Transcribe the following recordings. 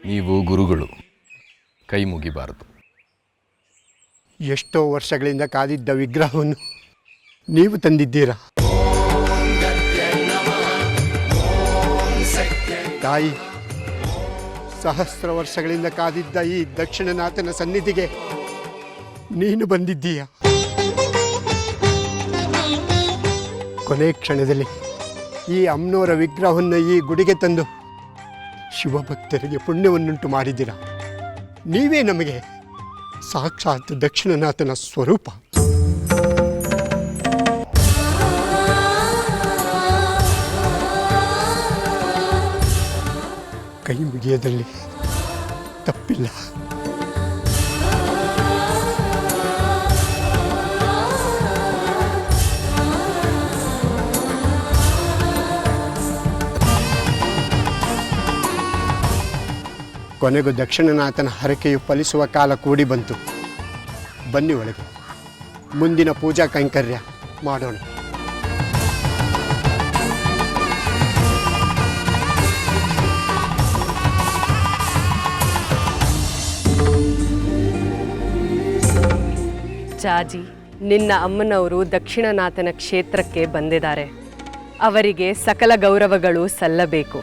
ನೀವು ಗುರುಗಳು, ಕೈ ಮುಗಿಬಾರದು. ಎಷ್ಟೋ ವರ್ಷಗಳಿಂದ ಕಾದಿದ್ದ ವಿಗ್ರಹವನ್ನು ನೀವು ತಂದಿದ್ದೀರಾ. ತಾಯಿ, ಸಹಸ್ರ ವರ್ಷಗಳಿಂದ ಕಾದಿದ್ದ ಈ ದಕ್ಷಿಣನಾಥನ ಸನ್ನಿಧಿಗೆ ನೀನು ಬಂದಿದ್ದೀಯ. ಕೊನೆ ಕ್ಷಣದಲ್ಲಿ ಈ ಅಮ್ನೋರ ವಿಗ್ರಹವನ್ನು ಈ ಗುಡಿಗೆ ತಂದು ಶಿವಭಕ್ತರಿಗೆ ಪುಣ್ಯವನ್ನುಂಟು ಮಾಡಿದ್ದೀರ. ನೀವೇ ನಮಗೆ ಸಾಕ್ಷಾತ್ ದಕ್ಷಿಣನಾಥನ ಸ್ವರೂಪ. ಕೈ ಮುಗಿಯದಲ್ಲಿ ತಪ್ಪಿಲ್ಲ. ಕೊನೆಗೂ ದಕ್ಷಿಣನಾಥನ ಹರಕೆಯು ಫಲಿಸುವ ಕಾಲ ಕೂಡಿ ಬಂತು. ಬನ್ನಿ ಒಳಗೆ, ಮುಂದಿನ ಪೂಜಾ ಕೈಂಕರ್ಯ ಮಾಡೋಣ. ಜಾಜಿ, ನಿನ್ನ ಅಮ್ಮನವರು ದಕ್ಷಿಣನಾಥನ ಕ್ಷೇತ್ರಕ್ಕೆ ಬಂದಿದ್ದಾರೆ. ಅವರಿಗೆ ಸಕಲ ಗೌರವಗಳು ಸಲ್ಲಬೇಕು.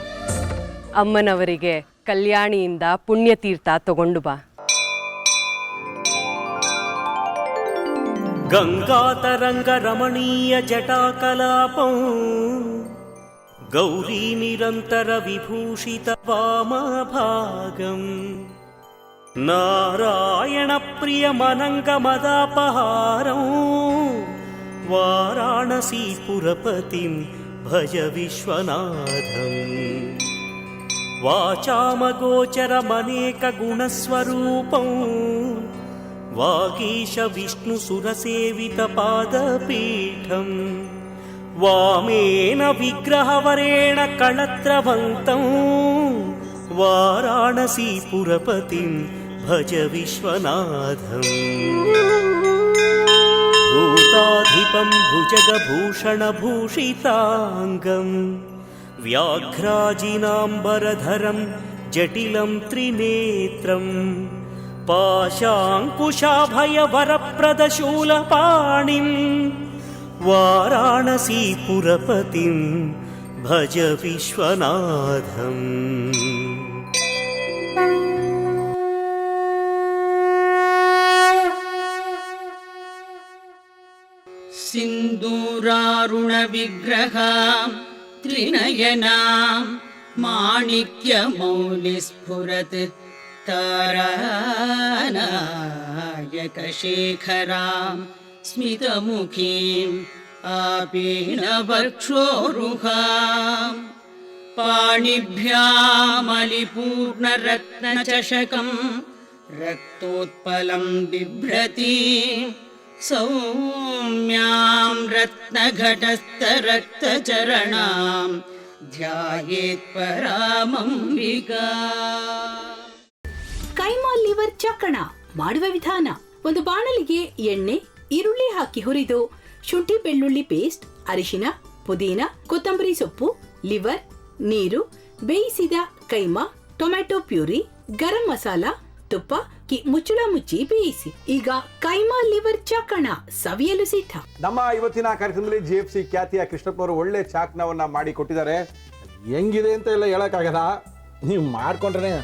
ಅಮ್ಮನವರಿಗೆ ಕಲ್ಯಾಣಿಯಿಂದ ಪುಣ್ಯತೀರ್ಥ ತಗೊಂಡು ಬಾ. ಗಂಗಾತರಂಗ ರಮಣೀಯ ಜಟಾಕಲಾಪಂ ಗೌರೀ ನಿರಂತರ ವಿಭೂಷಿತ ವಾಮಭಾಗಂ ನಾರಾಯಣ ಪ್ರಿಯ ಮನಂಗ ಮದಾಪಹಾರಂ ವಾರಾಣಸಿ ಪುರಪತಿಂ ಭಜ ವಿಶ್ವನಾಥಂ ವಾಚಾಮಗೋಚರಮನೇಕ ಗುಣಸ್ವರೂಪಂ ವಾಗೀಶ ವಿಷ್ಣು ಸುರಸೇವಿತ ಪಾದಪೀಠಂ ವಾಮೇನ ವಿಗ್ರಹವರೇಣ ಕಳತ್ರವಂತಂ ವಾರಾಣಸಿ ಪುರಪತಿಂ ಭಜ ವಿಶ್ವನಾಥಂ ಭೂತಾಧಿಪಂ ಭುಜಗಭೂಷಣಭೂಷಿತಾಂಗಂ ವ್ಯಾಘ್ರಾಜಿನಾಂಬರಧರಂ ಜಟಿಲಂ ತ್ರಿನೇತ್ರಂ ಪಾಶಾಂಕುಶಾಭಯವರಪ್ರದಶೂಲಪಾಣಿಂ ವಾರಾಣಸಿ ಪುರಪತಿಂ ಭಜ ವಿಶ್ವನಾಥಂ. ಸಿಂಧೂರಾರುಣ ವಿಗ್ರಹ ತ್ರಿನಯನಾಂ ಮಾಣಿಕ್ಯ ಮೌಲಿ ಸ್ಫುರತ್ ತಾರಾನಾಯಕ ಶೇಖರಾಂ ಸ್ಮಿತಮುಖೀಂ ಆಪೀನವಕ್ಷೋರುಹಾಂ ಪಾಣಿಭ್ಯಾಮಲಿಪೂರ್ಣರತ್ನಚಷಕಂ ರಕ್ತೋತ್ಪಲಂ ಬಿಭ್ರತೀಂ ಸೌಮ್ಯಾಂ ರತ್ನಘಟಸ್ಥರಕ್ತಚರಣಾಂ ಧ್ಯಾಯೇತ್ ಪರಾಮಂಬಿಕಾ. ಕೈಮಾ ಲಿವರ್ ಚಕ್ಕಣ ಮಾಡುವ ವಿಧಾನ: ಒಂದು ಬಾಣಲಿಗೆ ಎಣ್ಣೆ, ಈರುಳ್ಳಿ ಹಾಕಿ ಹುರಿದು ಶುಂಠಿ ಬೆಳ್ಳುಳ್ಳಿ ಪೇಸ್ಟ್, ಅರಿಶಿನ, ಪುದೀನ, ಕೊತ್ತಂಬರಿ ಸೊಪ್ಪು, ಲಿವರ್, ನೀರು, ಬೇಯಿಸಿದ ಕೈಮಾ, ಟೊಮ್ಯಾಟೊ ಪ್ಯೂರಿ, ಗರಂ ಮಸಾಲ, ತುಪ್ಪ ಮುಚ್ಚಳ ಮುಚ್ಚಿ ಬೇಯಿಸಿ. ಈಗ ಕೈಮಾ ಲಿವರ್ ಚಾಕಣ ಸವಿಯಲು ಸಿದ್ಧ. ನಮ್ಮ ಇವತ್ತಿನ ಕಾರ್ಯಕ್ರಮದಲ್ಲಿ GFC ಖ್ಯಾತಿಯ ಕೃಷ್ಣಪ್ಪನವರು ಒಳ್ಳೆ ಚಾಕ್ನವನ್ನ ಮಾಡಿ ಕೊಟ್ಟಿದ್ದಾರೆ. ಹೆಂಗಿದೆ ಅಂತ ಎಲ್ಲ ಹೇಳಕ್ಕಾಗಲ್ಲ, ನೀವು ಮಾಡ್ಕೊಂಡ್ರೆ.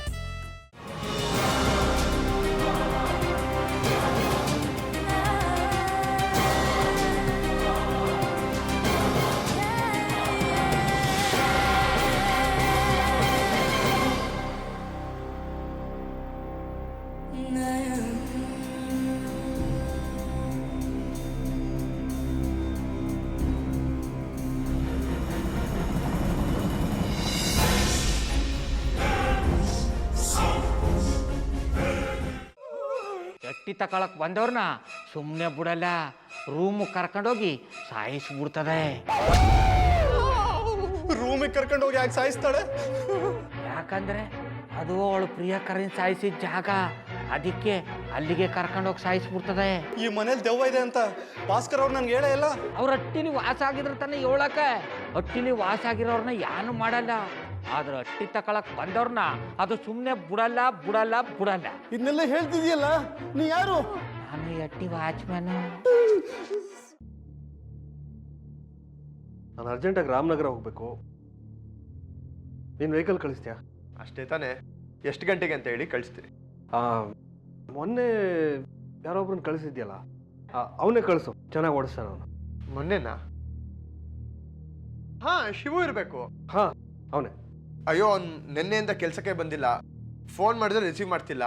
ಎಟ್ಟಿ ತಕೊಳಕ್ ಬಂದವ್ರನ್ನ ಸುಮ್ಮನೆ ಬಿಡಲ್ಲ, ರೂಮ್ ಕರ್ಕೊಂಡೋಗಿ ಸಾಯಿಸ್ಬಿಡ್ತದೆ. ರೂಮಿಗೆ ಕರ್ಕೊಂಡೋಗಿ ಯಾಕೆ ಸಾಯಿಸ್ತಾಳೆ? ಯಾಕಂದ್ರೆ ಅದು ಅವಳು ಪ್ರಿಯಕರನ್ ಸಾಯಿಸಿದ ಜಾಗ, ಅದಕ್ಕೆ ಅಲ್ಲಿಗೆ ಕರ್ಕೊಂಡೋಗಿ ಸಾಯಿಸ್ಬಿಡ್ತದೆ. ಈ ಮನೇಲಿ ದೆವ್ವ ಇದೆ ಅಂತ ಭಾಸ್ಕರ್ ಅವ್ರು ನನ್ಗೆ ಹೇಳೇ ಇಲ್ಲ. ಅವ್ರ ಹಟ್ಟಿಲಿ ವಾಸ ಆಗಿದ್ರ ತಾನೆ ಹೇಳಕ. ಹಟ್ಟಿಲಿ ವಾಸ ಆಗಿರೋರ್ನ ಯಾನು ಮಾಡಲ್ಲ, ಆದ್ರೆ ಅಟ್ಟಿ ತಕೊಳಕ್ ಬಂದವ್ರನ್ನ ಅದು ಸುಮ್ಮನೆ ಬಿಡಲ್ಲ ಬಿಡಲ್ಲ ಬಿಡಲ್ಲ. ಇದನ್ನೆಲ್ಲ ಹೇಳ್ತಿದ್ಯಲ್ಲ, ನೀ ಯಾರು? ನಾನು ಅಟ್ಟಿ ವಾಚ್ಮ್ಯಾನು. ನಾನು ಅರ್ಜೆಂಟಾಗಿ ರಾಮನಗರ ಹೋಗ್ಬೇಕು. ನೀನು ವೆಹಿಕಲ್ ಕಳಿಸ್ತೀಯಾ? ಅಷ್ಟೇ ತಾನೇ? ಎಷ್ಟು ಗಂಟೆಗೆ ಅಂತ ಹೇಳಿ ಕಳಿಸ್ತೀನಿ. ಮೊನ್ನೆ ಯಾರೊಬ್ರನ್ನ ಕಳಿಸಿದ್ಯಲ್ಲ, ಅವನೇ ಕಳಿಸು, ಚೆನ್ನಾಗಿ ಓಡಿಸ್ತಾನ ಅವನು. ಮೊನ್ನೆನಾ? ಹಾ, ಶಿವು ಇರಬೇಕು. ಹಾ, ಅವನೇ. ಅಯ್ಯೋ, ಅವ್ನು ನಿನ್ನೆಯಿಂದ ಕೆಲಸಕ್ಕೆ ಬಂದಿಲ್ಲ. ಫೋನ್ ಮಾಡಿದ್ರೆ ರಿಸೀವ್ ಮಾಡ್ತಿಲ್ಲ.